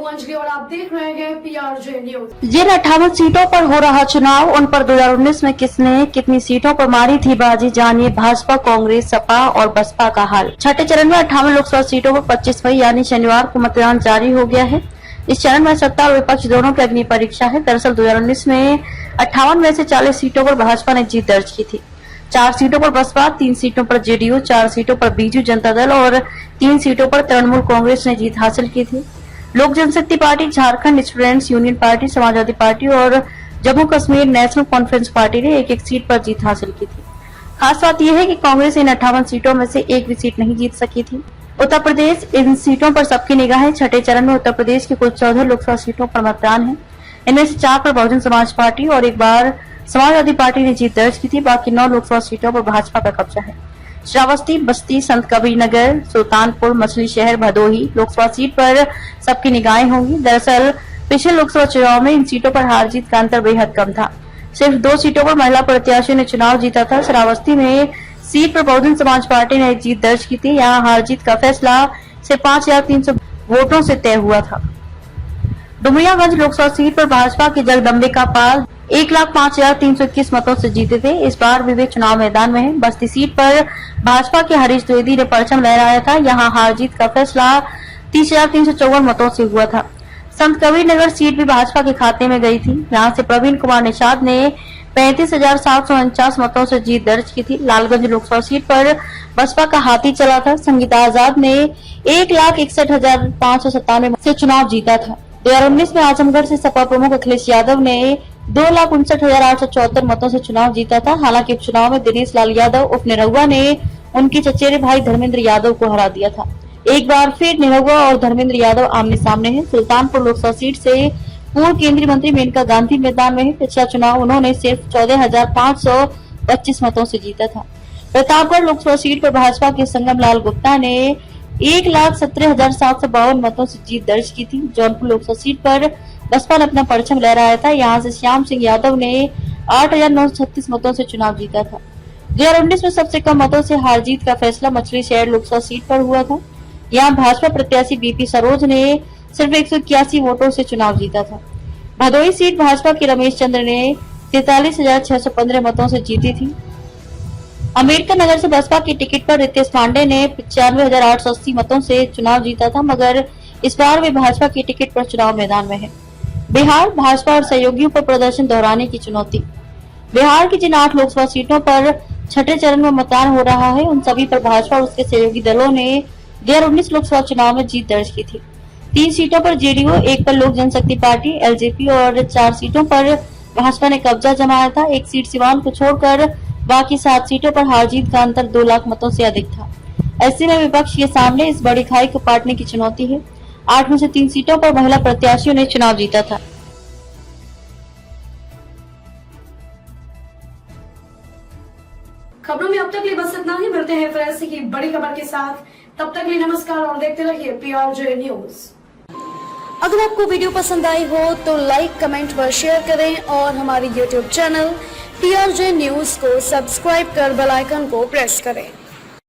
अंजलि और आप देख रहे हैं PRJ न्यूज। जिन 58 सीटों पर हो रहा चुनाव, उन पर 2019 में किसने कितनी सीटों पर मारी थी बाजी, जानिए भाजपा, कांग्रेस, सपा और बसपा का हाल। छठे चरण में 58 लोकसभा सीटों पर 25 मई यानी शनिवार को मतदान जारी हो गया है। इस चरण में सत्ता और विपक्ष दोनों की अग्नि परीक्षा है। दरअसल 2019 में 58 में से 40 सीटों पर भाजपा ने जीत दर्ज की थी। 4 सीटों पर बसपा, 3 सीटों पर जेडीयू, 4 सीटों पर बीजू जनता दल और 3 सीटों पर तृणमूल कांग्रेस ने जीत हासिल की थी। Lok Janshakti Party, Jharkhand Students Union Party, Samajwadi Party और Jammu Kashmir National Conference Party ने एक-एक सीट पर जीत हासिल की थी। खास बात यह है कि कांग्रेस इन 58 सीटों में से एक भी सीट नहीं जीत सकी थी। उत्तर प्रदेश, इन सीटों पर सबकी निगाहें। छठे चरण में उत्तर प्रदेश की कुल 14 लोकसभा सीटों पर मतदान है। इनमें से 4 पर बहुजन समाज पार्टी और एक बार समाजवादी पार्टी ने जीत दर्ज की थी। बाकी 9 लोकसभा सीटों पर भाजपा का कब्जा है। श्रावस्ती, बस्ती, संत कबीरनगर, सुल्तानपुर, मछली शहर, भदोही लोकसभा सीट पर सबकी निगाहें होंगी। दरअसल पिछले लोकसभा चुनाव में इन सीटों पर हार जीत का अंतर बेहद कम था। सिर्फ 2 सीटों पर महिला प्रत्याशियों ने चुनाव जीता था। श्रावस्ती में सीट पर बहुजन समाज पार्टी ने जीत दर्ज की थी। यहाँ हार जीत का फैसला सिर्फ 5300 वोटों से तय हुआ था। डुमरियागंज लोकसभा सीट पर भाजपा के जगदम्बिका पाल 1,05,321 मतों से जीते थे। इस बार भी वे चुनाव मैदान में हैं। बस्ती सीट पर भाजपा के हरीश द्विवेदी ने परचम लहराया था। यहाँ हार जीत का फैसला 30,354 मतों से हुआ था। संत कबीरनगर सीट भी भाजपा के खाते में गई थी। यहाँ से प्रवीण कुमार निषाद ने 35,749 मतों से जीत दर्ज की थी। लालगंज लोकसभा सीट पर बसपा का हाथी चला था। संगीता आजाद ने 1,61,597 से चुनाव जीता था। 2019 में आजमगढ़ से सपा प्रमुख अखिलेश यादव ने 2,59,874 मतों से चुनाव जीता था। हालांकि चुनाव में दिनेश लाल यादव उर्फ निरहुआ ने उनके चचेरे भाई धर्मेंद्र यादव को हरा दिया था। एक बार फिर निरहुआ और धर्मेंद्र यादव आमने सामने हैं। सुल्तानपुर लोकसभा सीट से पूर्व केंद्रीय मंत्री मेनका गांधी मैदान में है। पिछला चुनाव उन्होंने सिर्फ 14,525 मतों से जीता था। प्रतापगढ़ लोकसभा सीट पर भाजपा के संगम लाल गुप्ता ने 1,17,752 मतों से जीत दर्ज की थी। जौनपुर लोकसभा सीट पर बसपा ने अपना परचम लहराया था। यहाँ से श्याम सिंह यादव ने 8,936 मतों से चुनाव जीता था। 2019 में सबसे कम मतों से हार जीत का फैसला मछली शहर लोकसभा सीट पर हुआ था। यहाँ भाजपा प्रत्याशी बीपी सरोज ने सिर्फ 181 वोटों से चुनाव जीता था। भदोही सीट भाजपा के रमेश चंद्र ने 43,615 मतों से जीती थी। अम्बेडकर नगर से बसपा की टिकट पर रितेश पांडे ने 95,880 मतों से चुनाव जीता था, मगर इस बार वे भाजपा की टिकट पर चुनाव मैदान में है। बिहार, भाजपा और सहयोगियों पर प्रदर्शन दोहराने की चुनौती। बिहार की जिन 8 लोकसभा सीटों पर छठे चरण में मतदान हो रहा है, उन सभी पर भाजपा और उसके सहयोगी दलों ने 2019 लोकसभा चुनाव में जीत दर्ज की थी। 3 सीटों पर जेडीयू, 1 पर लोक जनशक्ति पार्टी, एलजेपी और 4 सीटों पर भाजपा ने कब्जा जमाया था। 1 सीट सिवान को छोड़कर बाकी 7 सीटों पर हार जीत का अंतर 2 लाख मतों से अधिक था। ऐसे में विपक्ष के सामने इस बड़ी खाई को पाटने की चुनौती है। 8 में से 3 सीटों पर महिला प्रत्याशियों ने चुनाव जीता था। खबरों में अब तक लिए बस इतना ही। मिलते हैं फिर ऐसी की बड़ी खबर के साथ। तब तक लिए नमस्कार और देखते रहिए PRJ न्यूज। अगर आपको वीडियो पसंद आई हो तो लाइक, कमेंट व शेयर करें और हमारे YouTube चैनल PRJ न्यूज को सब्सक्राइब कर बेल आइकन को प्रेस करें।